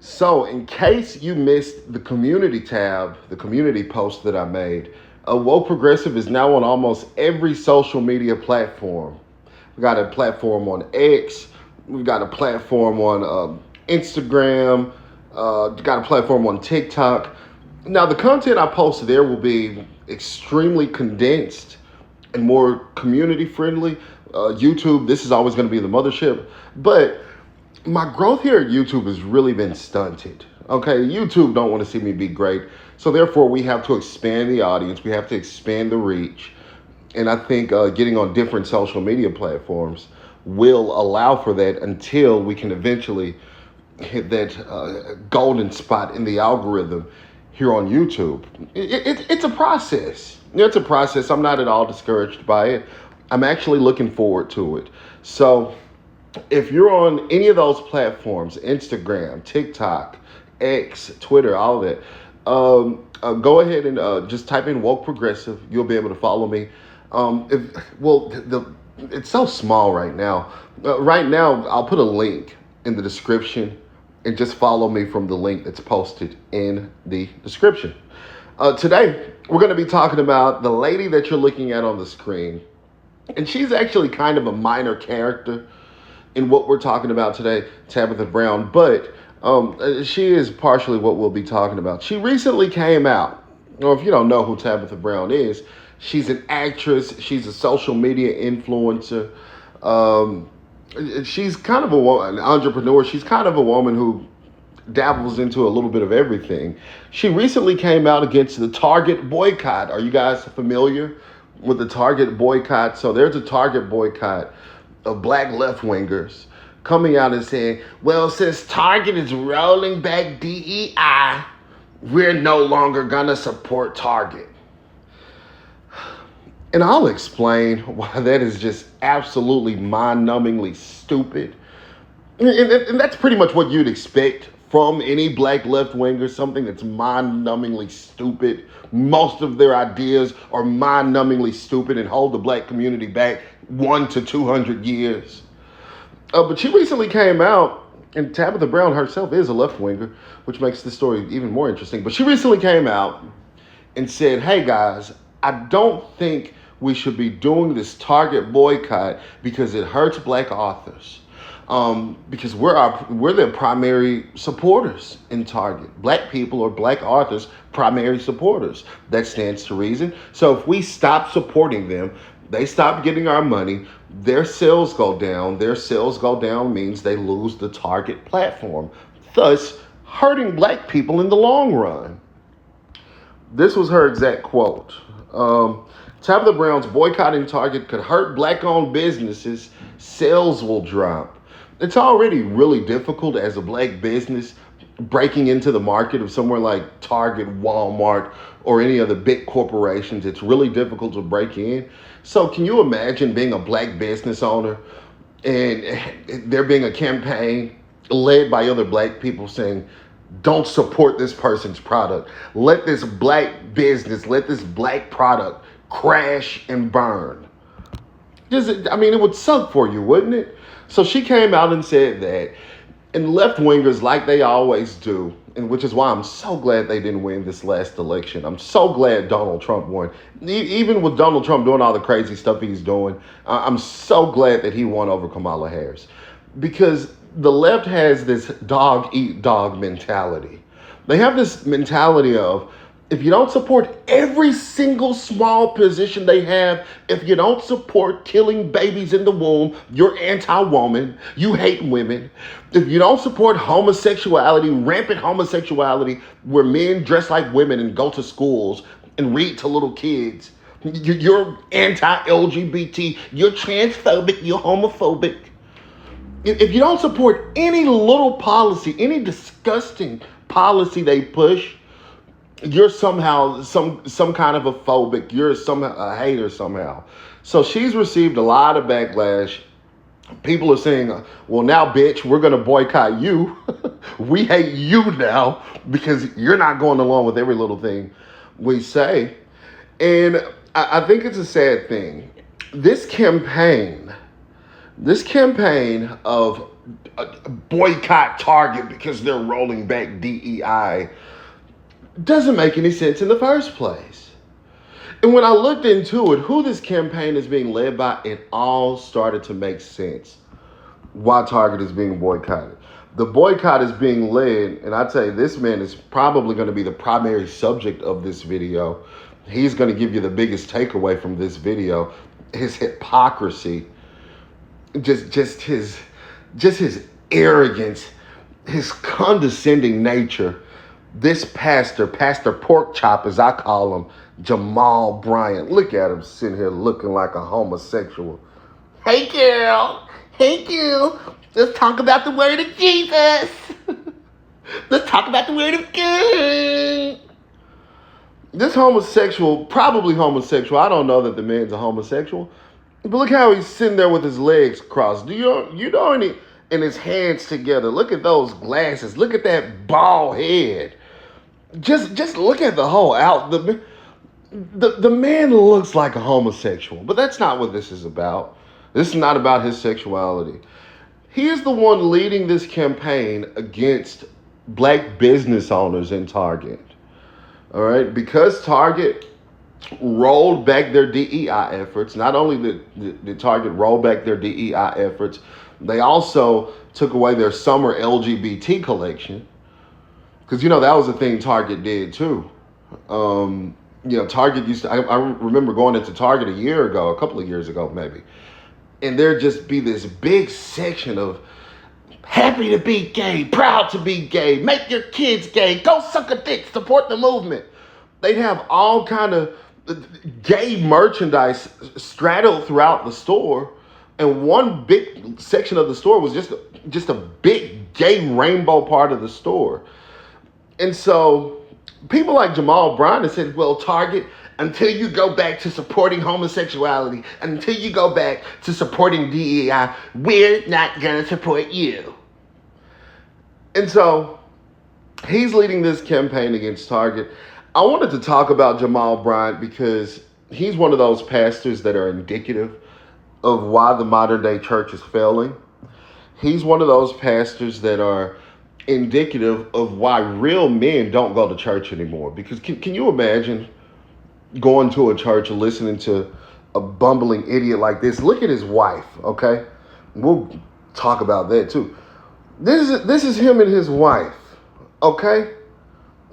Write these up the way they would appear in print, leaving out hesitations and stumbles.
So, in case you missed the community tab, the community post that I made, Woke Progressive is now on almost every social media platform. We got a platform on X, we've got a platform on Instagram, got a platform on TikTok. Now, the content I post there will be extremely condensed and more community friendly. YouTube, this is always going to be the mothership, but my growth here at YouTube has really been stunted. Okay, YouTube don't want to see me be great, so therefore we have to expand the audience, we have to expand the reach, and I think getting on different social media platforms will allow for that until we can eventually hit that golden spot in the algorithm here on YouTube. It's a process. It's a process. I'm not at all discouraged by it. I'm actually looking forward to it. So if you're on any of those platforms, Instagram, TikTok, X, Twitter, all of that, go ahead and just type in Woke Progressive. You'll be able to follow me. It's so small right now. Right now, I'll put a link in the description and just follow me from the link that's posted in the description. Today, we're going to be talking about the lady that you're looking at on the screen. And she's actually kind of a minor character in what we're talking about today, Tabitha Brown, but she is partially what we'll be talking about. She recently came out, or if you don't know who Tabitha Brown is, she's an actress, she's a social media influencer. She's kind of an entrepreneur. She's kind of a woman who dabbles into a little bit of everything. She recently came out against the Target boycott. Are you guys familiar with the Target boycott? So there's a Target boycott of black left-wingers coming out and saying, well, since Target is rolling back DEI, we're no longer gonna support Target. And I'll explain why that is just absolutely mind-numbingly stupid. And that's pretty much what you'd expect from any black left-winger, something that's mind-numbingly stupid. Most of their ideas are mind-numbingly stupid and hold the black community back 100 to 200 years. But she recently came out, and Tabitha Brown herself is a left-winger, which makes this story even more interesting. But she recently came out and said, hey guys, I don't think we should be doing this Target boycott because it hurts black authors. Because we're their primary supporters in Target. Black people or black authors, primary supporters. That stands to reason. So if we stop supporting them, they stop getting our money, their sales go down. Their sales go down means they lose the Target platform, thus hurting black people in the long run. This was her exact quote. Tabitha Brown's boycotting Target could hurt black-owned businesses. Sales will drop. It's already really difficult as a black business breaking into the market of somewhere like Target, Walmart, or any other big corporations. It's really difficult to break in. So can you imagine being a black business owner and there being a campaign led by other black people saying, don't support this person's product. Let this black business, let this black product crash and burn. It would suck for you, wouldn't it? So she came out and said that, and left-wingers, like they always do, and which is why I'm so glad they didn't win this last election. I'm so glad Donald Trump won. Even with Donald Trump doing all the crazy stuff he's doing, I'm so glad that he won over Kamala Harris. Because the left has this dog-eat-dog mentality. They have this mentality of, if you don't support every single small position they have, if you don't support killing babies in the womb, you're anti-woman, you hate women. If you don't support homosexuality, rampant homosexuality, where men dress like women and go to schools and read to little kids, you're anti-LGBT, you're transphobic, you're homophobic. If you don't support any little policy, any disgusting policy they push, you're somehow some kind of a phobic. You're somehow a hater somehow. So she's received a lot of backlash. People are saying, well, now, bitch, we're going to boycott you. We hate you now because you're not going along with every little thing we say. And I think it's a sad thing. This campaign of boycott Target because they're rolling back DEI doesn't make any sense in the first place. And when I looked into it, who this campaign is being led by, it all started to make sense. Why Target is being boycotted. The boycott is being led, and I tell you, this man is probably going to be the primary subject of this video. He's going to give you the biggest takeaway from this video. His hypocrisy, just his arrogance, his condescending nature. This Pastor Porkchop, as I call him, Jamal Bryant. Look at him sitting here looking like a homosexual. Hey girl, let's talk about the word of Jesus. Let's talk about the word of God. This homosexual, probably homosexual. I don't know that the man's a homosexual, but look how he's sitting there with his legs crossed. Do you know any? And his hands together. Look at those glasses. Look at that bald head. Just look at the whole out. The man looks like a homosexual, but that's not what this is about. This is not about his sexuality. He is the one leading this campaign against black business owners in Target. All right, because Target rolled back their DEI efforts. Not only did Target roll back their DEI efforts, they also took away their summer LGBT collection. Because, that was a thing Target did, too. Target used to, I remember going into Target a couple of years ago, maybe. And there'd just be this big section of happy to be gay, proud to be gay, make your kids gay, go suck a dick, support the movement. They'd have all kind of gay merchandise straddled throughout the store. And one big section of the store was just a big gay rainbow part of the store. And so people like Jamal Bryant have said, well, Target, until you go back to supporting homosexuality, until you go back to supporting DEI, we're not going to support you. And so he's leading this campaign against Target. I wanted to talk about Jamal Bryant because he's one of those pastors that are indicative of why the modern day church is failing. He's one of those pastors that are indicative of why real men don't go to church anymore. Because can you imagine going to a church and listening to a bumbling idiot like this? Look at his wife, okay? We'll talk about that too. This is him and his wife, okay?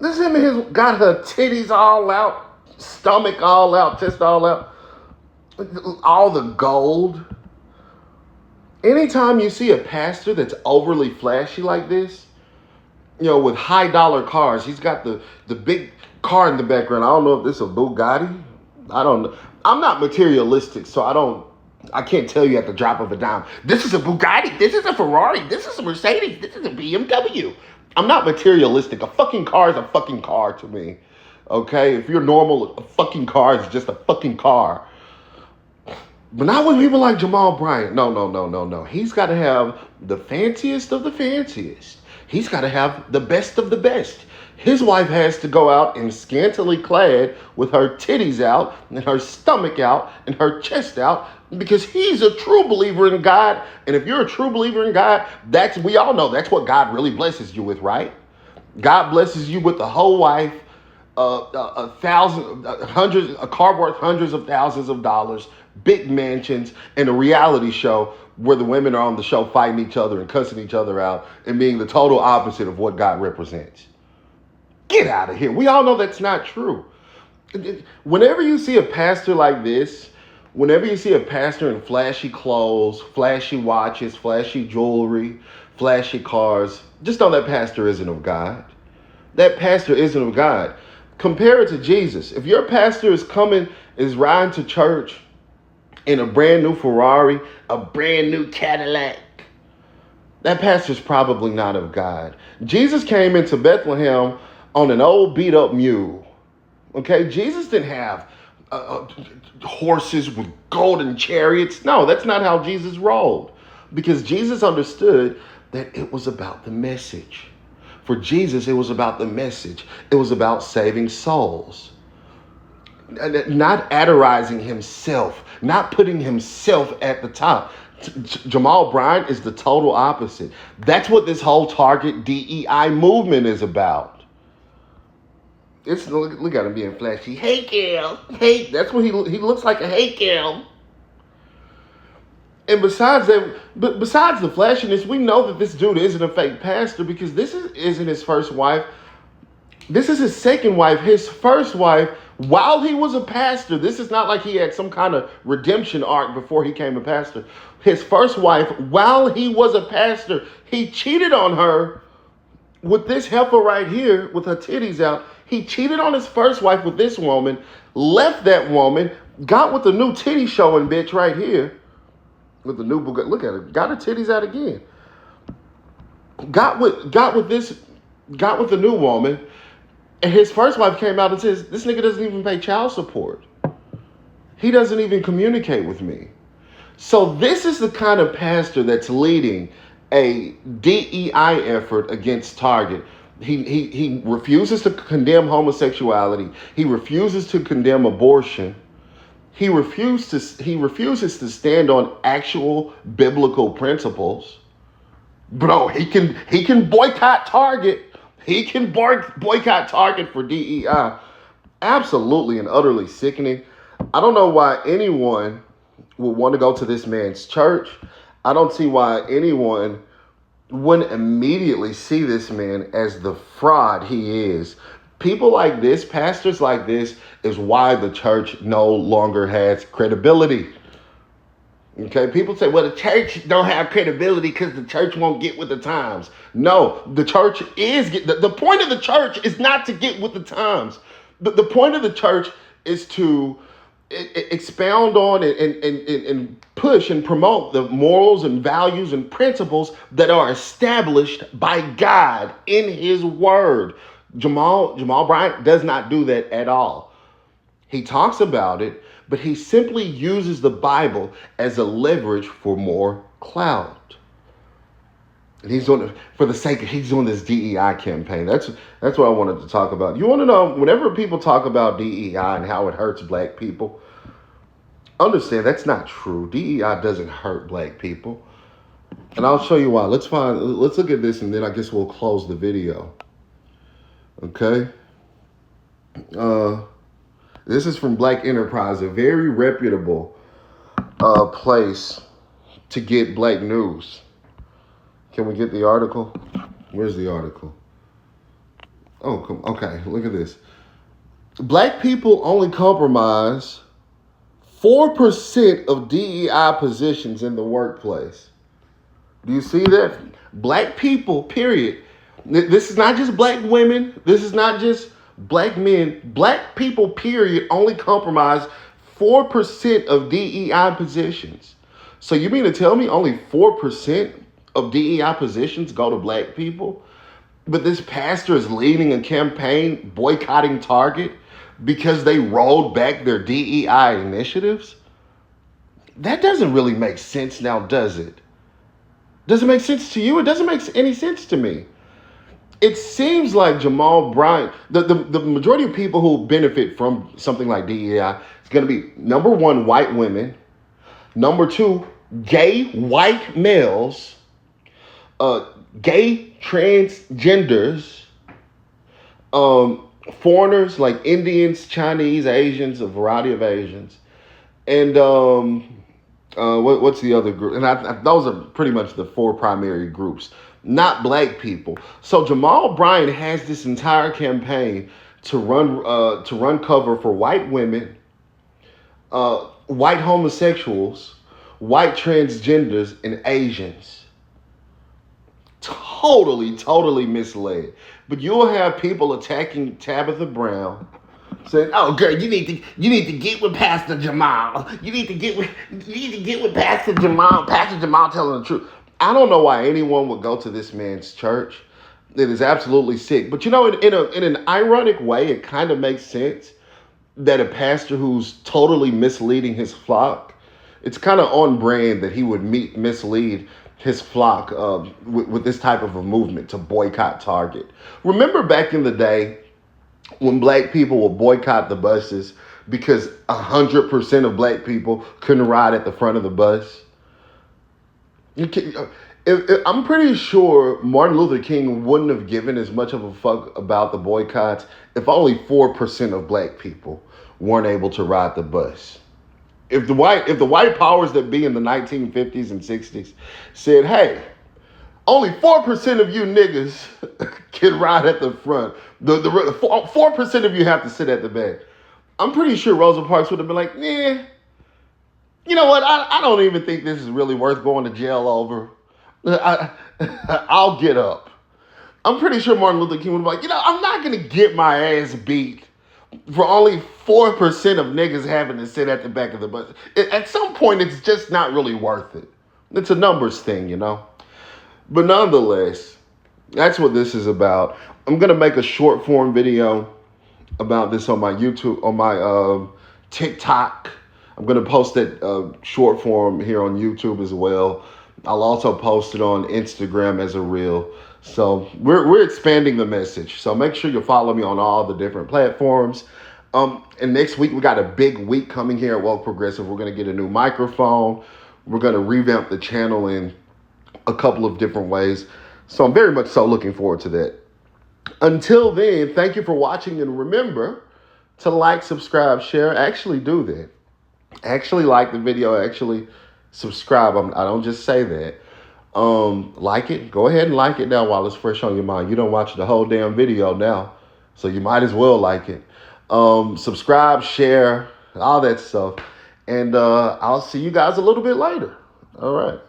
This is him and his, got her titties all out, stomach all out, chest all out, all the gold. Anytime you see a pastor that's overly flashy like this, with high dollar cars, he's got the big car in the background. I don't know if this is a Bugatti. I don't know. I'm not materialistic, so I can't tell you at the drop of a dime, this is a Bugatti, this is a Ferrari, this is a Mercedes, this is a BMW. I'm not materialistic. A fucking car is a fucking car to me. Okay? If you're normal, a fucking car is just a fucking car. But not with people like Jamal Bryant. No. He's got to have the fanciest of the fanciest. He's got to have the best of the best. His wife has to go out and scantily clad with her titties out and her stomach out and her chest out because he's a true believer in God. And if you're a true believer in God, we all know that's what God really blesses you with, right? God blesses you with a whole wife, a car worth hundreds of thousands of dollars, big mansions, and a reality show where the women are on the show fighting each other and cussing each other out and being the total opposite of what God represents. Get out of here. We all know that's not true. Whenever you see a pastor like this, whenever you see a pastor in flashy clothes, flashy watches, flashy jewelry, flashy cars, just know that pastor isn't of God. That pastor isn't of God. Compare it to Jesus. If your pastor is riding to church in a brand new Ferrari, a brand new Cadillac, that pastor's probably not of God. Jesus came into Bethlehem on an old beat up mule. Okay, Jesus didn't have horses with golden chariots. No, that's not how Jesus rolled. Because Jesus understood that it was about the message. For Jesus, it was about the message. It was about saving souls. Not adorizing himself, not putting himself at the top. Jamal Bryant is the total opposite. That's what this whole Target DEI movement is about. It's look at him being flashy. Hey, girl. Hey, that's what he looks like a hey, girl. And besides that, but besides the flashiness, we know that this dude isn't a fake pastor because isn't his first wife. This is his second wife. His first wife, while he was a pastor, this is not like he had some kind of redemption arc before he became a pastor. His first wife, while he was a pastor, he cheated on her with this heifer right here with her titties out. He cheated on his first wife with this woman, left that woman, got with the new titty showing bitch right here. With the new Bugatti. Look at her. Got her titties out again. Got with the new woman. And his first wife came out and says, this nigga doesn't even pay child support. He doesn't even communicate with me. So this is the kind of pastor that's leading a DEI effort against Target. He refuses to condemn homosexuality. He refuses to condemn abortion. He refuses to stand on actual biblical principles. Bro, he can boycott Target. He can boycott Target for DEI. Absolutely and utterly sickening. I don't know why anyone would want to go to this man's church. I don't see why anyone wouldn't immediately see this man as the fraud he is. People like this, pastors like this, is why the church no longer has credibility. Okay, people say, well, the church don't have credibility because the church won't get with the times. No, the church is, the point of the church is not to get with the times. The point of the church is to expound on and push and promote the morals and values and principles that are established by God in his word. Jamal Bryant does not do that at all. He talks about it, but he simply uses the Bible as a leverage for more clout. And he's doing this DEI campaign. That's what I wanted to talk about. You want to know, whenever people talk about DEI and how it hurts black people, understand that's not true. DEI doesn't hurt black people. And I'll show you why. Let's look at this and then I guess we'll close the video. Okay. This is from Black Enterprise, a very reputable place to get black news. Can we get the article? Where's the article? Oh, okay. Look at this. Black people only compromise 4% of DEI positions in the workplace. Do you see that? Black people, period. This is not just black women. This is not just black men. Black people, period, only compromise 4% of DEI positions. So you mean to tell me only 4% of DEI positions go to black people? But this pastor is leading a campaign boycotting Target because they rolled back their DEI initiatives? That doesn't really make sense now, does it? Does it make sense to you? It doesn't make any sense to me. It seems like Jamal Bryant, the majority of people who benefit from something like DEI is going to be, number one, white women, number two, gay white males, gay transgenders, foreigners like Indians, Chinese, Asians, a variety of Asians, and what's the other group? And those are pretty much the four primary groups. Not black people. So Jamal Bryant has this entire campaign to run cover for white women, white homosexuals, white transgenders, and Asians. Totally misled. But you'll have people attacking Tabitha Brown, saying, "Oh, girl, you need to get with Pastor Jamal. You need to get with Pastor Jamal. Pastor Jamal telling the truth." I don't know why anyone would go to this man's church. It is absolutely sick. But you know, in an ironic way, it kind of makes sense that a pastor who's totally misleading his flock, it's kind of on brand that he would mislead his flock with this type of a movement to boycott Target. Remember back in the day when black people would boycott the buses because 100% of black people couldn't ride at the front of the bus? I'm pretty sure Martin Luther King wouldn't have given as much of a fuck about the boycotts if only 4% of black people weren't able to ride the bus. If the white powers that be in the 1950s and 60s said, "Hey, only 4% of you niggas can ride at the front. The 4% of you have to sit at the back." I'm pretty sure Rosa Parks would have been like, "Yeah, you know what? I don't even think this is really worth going to jail over. I, I'll get up." I'm pretty sure Martin Luther King would be like, I'm not gonna get my ass beat for only 4% of niggas having to sit at the back of the bus. At some point, it's just not really worth it. It's a numbers thing. But nonetheless, that's what this is about. I'm gonna make a short form video about this on my YouTube, on my TikTok. I'm gonna post that short form here on YouTube as well. I'll also post it on Instagram as a reel. So we're expanding the message. So make sure you follow me on all the different platforms. And next week we got a big week coming here at Woke Progressive. We're gonna get a new microphone. We're gonna revamp the channel in a couple of different ways. So I'm very much so looking forward to that. Until then, thank you for watching, and remember to like, subscribe, share. Actually do that. Actually like the video. Actually subscribe. I don't just say that. Like it. Go ahead and like it now while it's fresh on your mind. You don't watch the whole damn video now, so you might as well like it. Subscribe, share, all that stuff. And I'll see you guys a little bit later. All right.